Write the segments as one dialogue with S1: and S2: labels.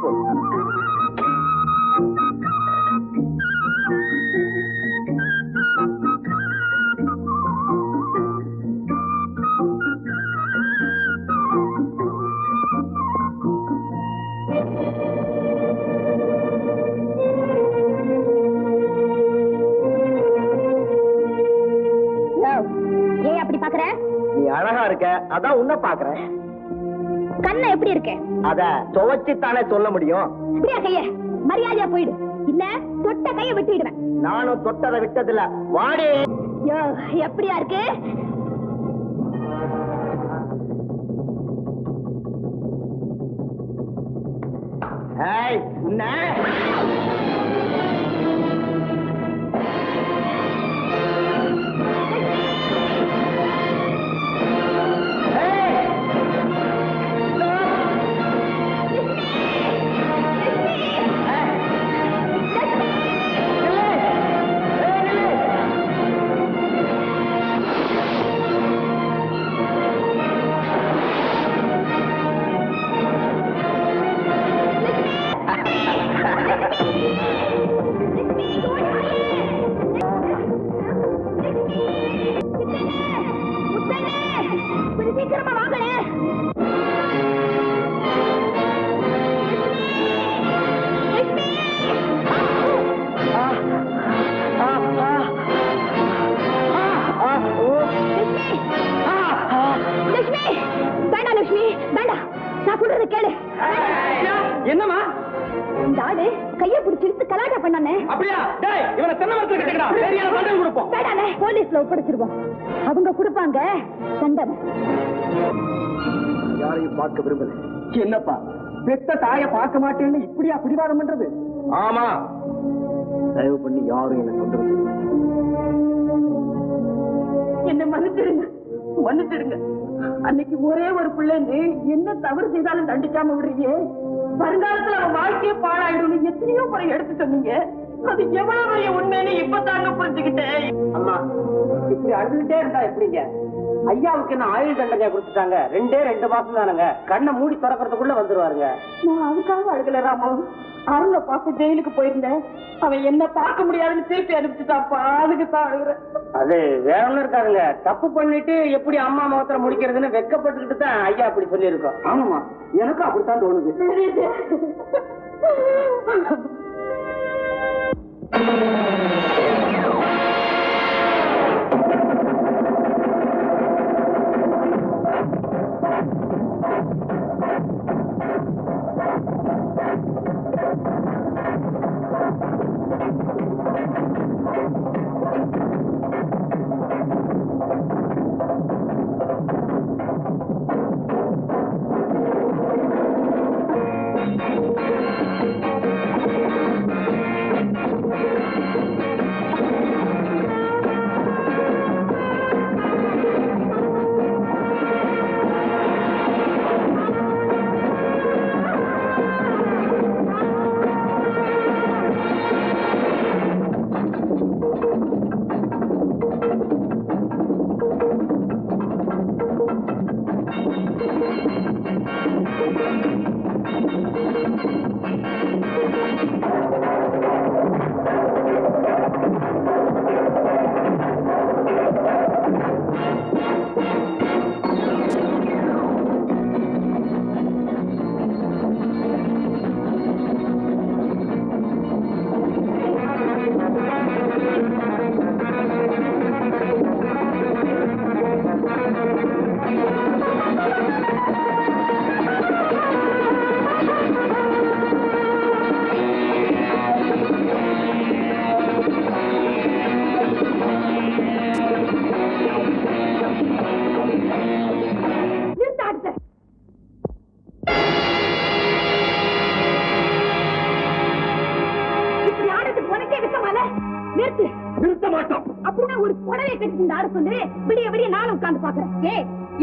S1: Powerful.
S2: ஏன் அப்படி பாக்குற?
S1: நீ அழகா இருக்க, அதான் உன்ன பாக்குறேன்.
S2: கண்ணை எப்படி இருக்க?
S1: அத துவச்சித்தானே சொல்ல முடியும்.
S2: கைய மரியாதையா போயிடு, இல்ல தொட்ட கைய விட்டுடுவேன்.
S1: நானும் தொட்டதை விட்டதில்ல. வாடி.
S2: எப்படியா இருக்கு?
S1: உன்ன
S2: சீக்கிரமா வாங்கல. லட்சுமி வேண்டாம், லட்சுமி வேண்டாம், நான் சொல்றது கேளு.
S1: என்னமா
S2: இந்த ஆளு கைய பிடிச்சிருத்து கலாட்டா பண்ணானே.
S1: அப்படியா? டேய், இவனை தென்னமரத்துல கட்டிக்கடா. சரியான தண்டனை கொடுப்போம்.
S2: வேண்டானே, போலீஸ்ல ஒப்படைச்சிருவோம். அவங்க கொடுப்பாங்க தண்டனை.
S1: யாரையும் பார்க்க விரும்பல. என்னப்பா, பெத்த தாய பார்க்க மாட்டேன்னு இப்படியா பிடிவாதம் பண்றது? ஆமா, தயவு பண்ணி யாரும் என்ன தொந்தரவு செய்ய.
S3: என்ன மன்னிச்சிடுங்க, மன்னிச்சிடுங்க. அன்னைக்கு ஒரே ஒரு பிள்ளைன்னு என்ன தவறு செய்தாலும் தண்டிக்காம விடுறீங்க. வருங்காலத்துல அவன் வாழ்க்கையே பாழாயிடும் எத்தனையோ முறை எடுத்து சொன்னீங்க. அது எவ்வளவு பெரிய உண்மைன்னு இப்பதாங்க புரிஞ்சுக்கிட்டேன்.
S1: அம்மா, இப்படி அழுதுகிட்டே இருந்தா எப்படிங்க? ஐயாவுக்கு என்ன ஆயுள் தண்டனை கொடுத்துட்டாங்க. 2 மாசம் தானுங்க. கண்ணை மூடி திறக்கிறதுக்குள்ள வந்துருவாருங்க.
S3: நான் அதுக்காக அழுகல ராமு. அருளை பார்த்து ஜெயிலுக்கு போயிருந்தேன். அவன் என்ன பார்க்க முடியாதுன்னு திருப்பி அனுப்பிச்சுட்டாப்பா. அதுக்கு தான் அழுகுறேன்.
S1: அது வேற ஒண்ணும் இருக்காதுங்க. தப்பு பண்ணிட்டு எப்படி அம்மா முகத்துல முடிக்கிறதுன்னு வெக்கப்பட்டுக்கிட்டு தான் ஐயா அப்படி சொல்லி இருக்கோம். ஆமாமா, எனக்கும் அப்படித்தான் தோணுது.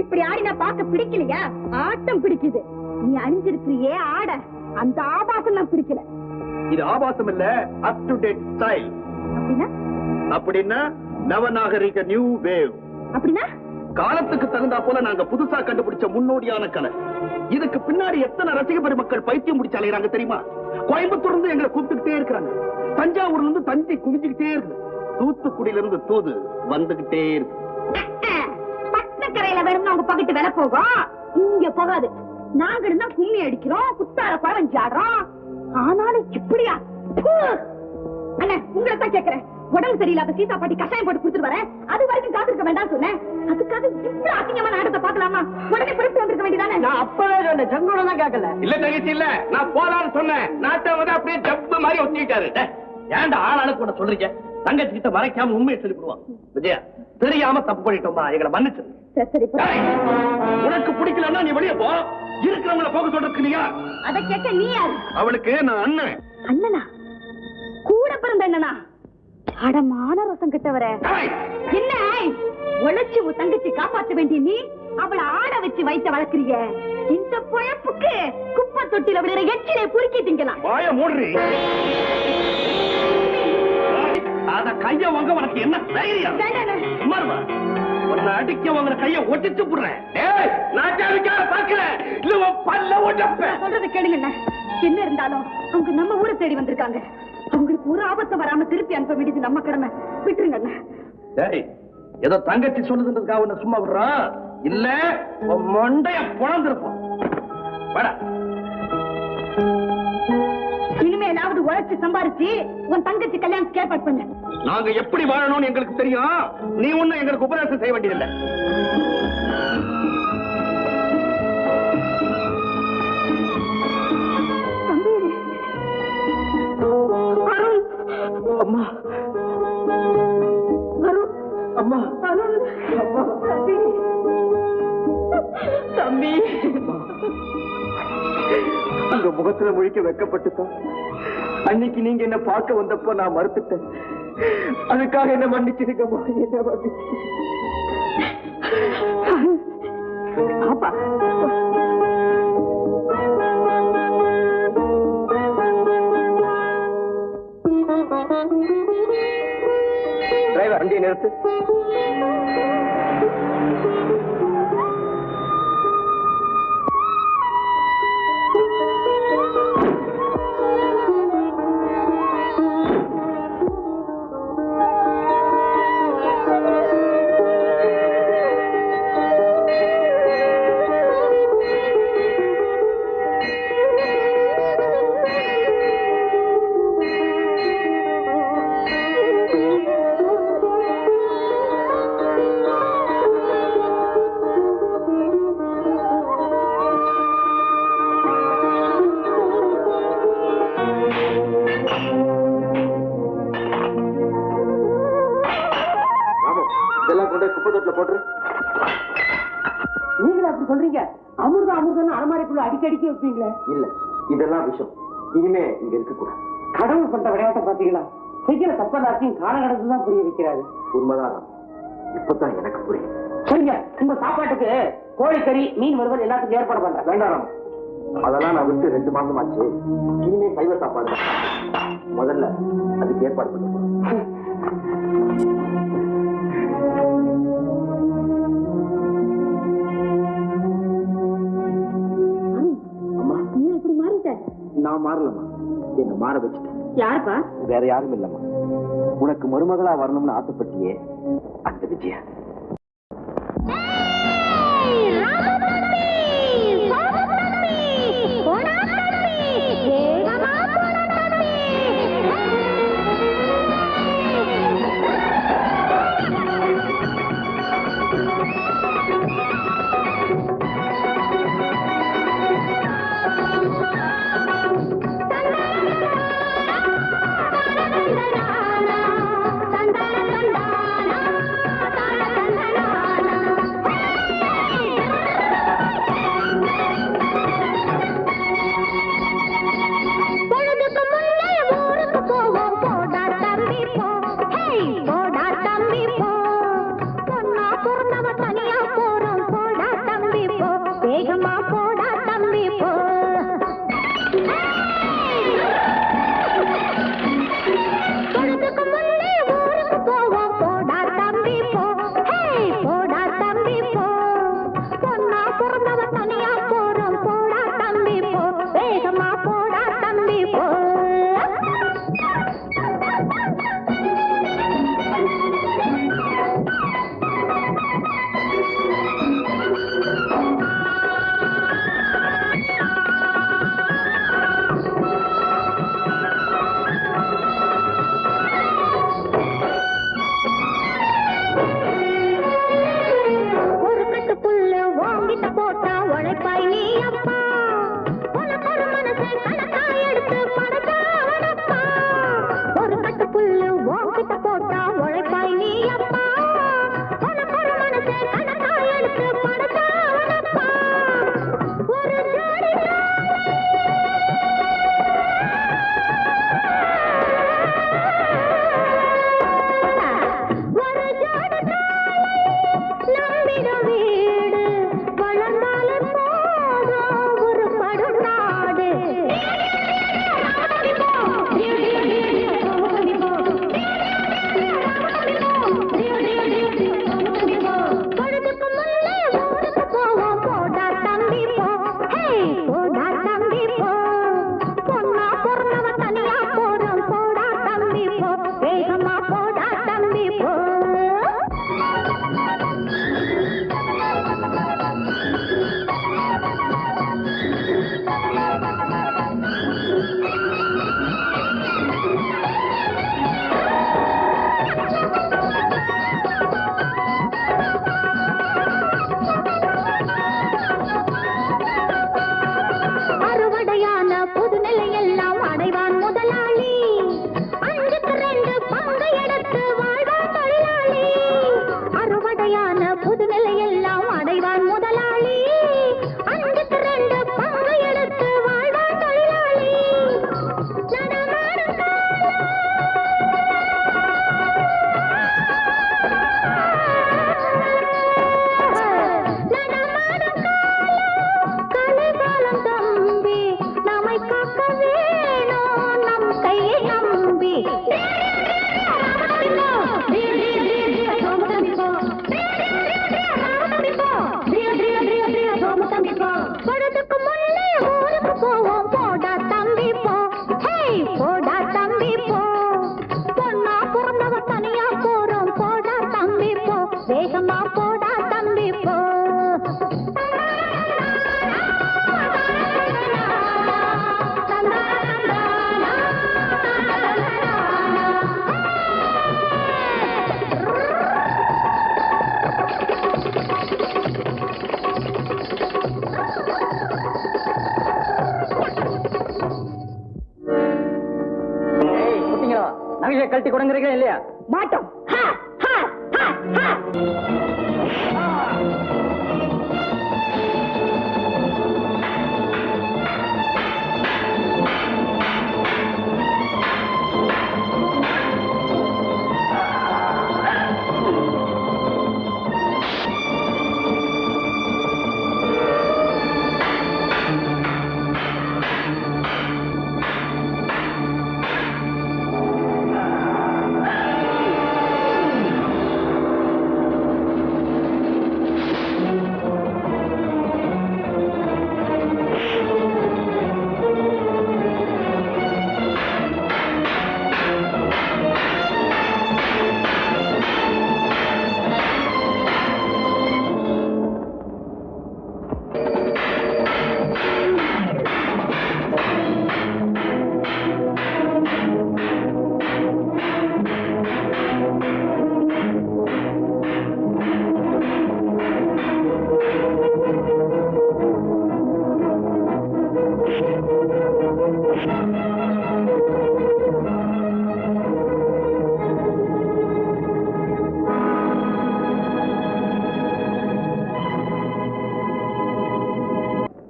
S2: இப்படி ஆடினா பார்க்க பிடிக்கலையா? ஆட்டம் பிடிக்குது. நீ அணிஞ்சிருக்கிறியே ஆட, அந்த ஆபாசம் நான் பிடிக்கல.
S1: இது ஆபாசம் இல்ல, அப் டு டேட் ஸ்டைல்.
S2: அப்படின்னா
S1: அப்படின்னா நவநாகரிக நியூ வேவ்.
S2: அப்படின்னா
S1: காலத்துக்கு தகுந்தா போல நாங்க புதுசா கண்டுபிடிச்ச முன்னோடியான கலை. இதுக்கு பின்னாடி எத்தனை ரசிக பெருமக்கள் பைத்தியம் முடிச்சு அலையறாங்க தெரியுமா? கோயம்புத்தூர்ல இருந்து எங்களை கூப்பிட்டுக்கிட்டே இருக்கிறாங்க. தஞ்சாவூர்ல இருந்து தஞ்சை குவிஞ்சுக்கிட்டே இருக்கு. தூத்துக்குடியில இருந்து தூது வந்துகிட்டே இருக்கு.
S2: பட்டக்கரையில வேணும்னு அவங்க பக்கத்து வேலை போகும், இங்க போகாது. நாங்க இருந்தா கும்மி அடிக்கிறோம், குத்தார குழவஞ்சி ஆடுறோம். ஆனாலும் இப்படியா? அண்ணா உங்களை தான் கேக்குறேன். உடம்பு சரியில்லாத சீதா பாட்டி கஷாயம் போட்டு கொடுத்துட்டு வரேன், அது வரைக்கும் காத்திருக்க வேண்டாம் சொன்னேன். அதுக்காக இவ்வளவு அசிங்கமான நாடகத்தை பார்க்கலாமா? உடனே புறப்பட்டு வந்திருக்க வேண்டியதானே?
S3: நான் அப்பவே சொன்னேன், செங்கோட தான் கேட்கல.
S1: இல்ல தங்கச்சி இல்ல, நான் போலான்னு சொன்னேன். நாட்டை வந்து அப்படியே ஜப்பு மாதிரி ஒத்திக்கிட்டாரு. ஏன்டா ஆளாளுக்கு கூட சொல்றீங்க? தங்கச்சி கிட்ட மறைக்காம உண்மையை சொல்லிவிடுவான். விஜயா, தெரியாம தப்பு பண்ணிட்டோமா, எங்களை மன்னிச்சு.
S2: சரி
S1: உனக்கு பிடிக்கலன்னா நீ வெளியே போ. இருக்கிறவங்கள போக சொல்றதுக்கு நீயா?
S2: அதை கேட்க நீ யாரு?
S1: அவளுக்கு நான் அண்ணன்.
S2: அண்ணனா? கூட பிறந்த அண்ணனா? அடமான ரசம் கிட்டவர என்ன உழைச்சு உன் தங்கச்சி காப்பாற்ற வேண்டிய நீ அவளை ஆட வச்சு வைத்த வளர்க்கிறிய. இந்த பொழப்புக்கு குப்பை தொட்டில விழுற எச்சிலே புரிக்கி திங்கலாம்.
S1: வாய மூடுறி. அத கைய வாங்க உனக்கு என்ன தைரியம்? சும்மாருமா, உன்னை அடிக்க வாங்குற கைய ஒட்டிச்சு போடுறேன். நாட்டாவிக்கார பாக்கல இல்ல பல்ல ஒட்டப்ப.
S2: சொல்றது கேளுங்க. என்ன இருந்தாலும் அவங்க நம்ம ஊரை தேடி வந்திருக்காங்க. அவங்களுக்கு ஒரு ஆபத்து வராம திருப்பி அனுப்ப வேண்டியது நம்ம கடமை. விட்டுருங்க.
S1: ஏதோ தங்கச்சி சொல்லுதுன்றதுக்காக உன்னை சும்மா விடுறான். இல்ல மண்டைய பொழந்திருப்போம்.
S2: இனிமேலாவது உழைச்சு சம்பாரிச்சு உன் தங்கச்சி கல்யாணத்துக்கு ஏற்பாடு பண்ண.
S1: நாங்க எப்படி வாழணும்னு எங்களுக்கு தெரியும். நீ ஒண்ணும் எங்களுக்கு உபதேசம் செய்ய வேண்டியதில்லை. அம்மா அம்மா அம்மா
S3: தம்பி,
S1: உங்க முகத்துல முழிக்க வெக்கப்பட்டுதான். அன்னைக்கு நீங்க என்ன பார்க்க வந்தப்போ நான் மறுத்துட்டேன். அதுக்காக என்ன மன்னிச்சிருக்கமா? என்ன மன்னிச்சு டிரைவர் வண்டியை நிறுத்து.
S3: அமிர்தம் அமிர்தம் அலமாரிக்குள்ள அடிக்கடிக்க வைப்பீங்களே?
S1: இல்ல, இதெல்லாம் விஷயம். இனிமே இங்க இருக்க கூடாது.
S3: கடவுள் பண்ற விளையாட்டை பாத்தீங்களா? செய்யற தப்பதாத்தையும் காலகட்டத்துல தான் புரிய வைக்கிறாரு.
S1: உண்மைதான், இப்பதான் எனக்கு புரியும்.
S3: சரிங்க, உங்க சாப்பாட்டுக்கு கோழிக்கறி, மீன் வறுவல் எல்லாத்துக்கும் ஏற்பாடு பண்றேன்.
S1: வேண்டாம், அதெல்லாம் நான் விட்டு 2 மாசம் ஆச்சு. இனிமே சைவ சாப்பாடு. முதல்ல அதுக்கு ஏற்பாடு பண்ண. நான் மாறலம்மா, என்ன மாற வச்சுட்டேன்.
S2: யாருப்பா?
S1: வேற யாரும் இல்லம்மா, உனக்கு மருமகளா வரணும்னு ஆசைப்பட்டியே அந்த விஜயா.
S2: தந்தன உழைப்பாய் நீ அப்பா உனக்கு ஒரு மனசை கணக்கா எடுத்து படைச்சவனப்பா ஒரு கட்டு புல்லு உன்கிட்ட போட்டா உழைப்பாய் நீ அப்பா உனக்கு ஒரு மனசை கணக்கா எடுத்து படைச்சவனப்பா ஒரு ஜோடி வீடு வளர்ந்தாலே போதும் ஒரு படுநாடு பொழுதுக்கு முன்னே ஊருக்கு போவோம் போடா தம்பி போ போடா தம்பி போ பொண்ணா பொருளவ தனியா போறோம் போடா தம்பி போ வேகமா போடா தம்பி போ அறுவடையான புதுநிலை எல்லாம் அடைவான் முதலாளி 5-2 பங்கு எடுத்து வாழ்வான் தொழிலாளி அறுவடையான புதுநிலை எல்லாம் அடைவான் முதலாளி 5-2 பங்கு எடுத்து வாழ்வான் தொழிலாளி நடமாடும் கலைகாலம் தம்பி நம்மை காக்க வேணும் நம் கையை நம்பி பொழுதுக்கு முன்னே ஊருக்கு போவோம் போடா தம்பி போ போடா தம்பி போ பொண்ணா பிறந்தவ தனியா போறோம் போடா தம்பி போ வேகமா போடா தம்பி போ
S4: நகையை கழட்டி கொடுங்கறீங்களா இல்லையா?
S2: மாட்டோம்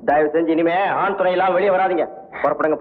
S4: தயவு செஞ்சு இனிமே ஆண் துணையெல்லாம் வெளியே வராதீங்க. புறப்படுங்க.